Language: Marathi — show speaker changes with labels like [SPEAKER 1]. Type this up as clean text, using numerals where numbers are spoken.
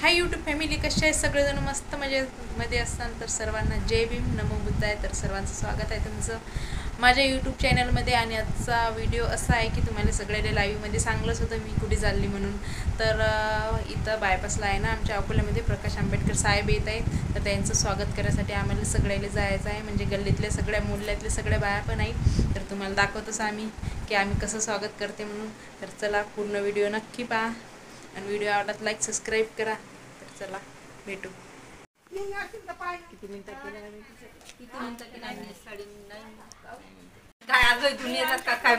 [SPEAKER 1] हाय यूट्यूब फॅमिली, कसे आहे सगळेजण? मस्त मध्ये असताना तर सर्वांना जय भीम, नमो बुद्धाय. तर सर्वांचं स्वागत आहे तुमचं माझ्या यूट्यूब चॅनलमध्ये. आणि आजचा व्हिडिओ असा आहे की तुम्हाला सगळ्याला लाईव्हमध्ये सांगलंच होतं मी कुठे चालली म्हणून. तर इथं बायपासला आहे ना, आमच्या अकोल्यामध्ये प्रकाश आंबेडकर साहेब येत आहे. तर त्यांचं स्वागत करण्यासाठी आम्हाला सगळ्याला जायचं आहे, म्हणजे गल्लीतल्या सगळ्या मोहल्ल्यातल्या सगळ्या बाया पण आहेत. तर तुम्हाला दाखवतोच आम्ही की आम्ही कसं स्वागत करते म्हणून. तर चला, पूर्ण व्हिडिओ नक्की पहा आणि व्हिडिओ आवडत लाईक सबस्क्राईब करा. तर चला भेटू. किती मिनिटं
[SPEAKER 2] काय आज तुम्ही येतात का काय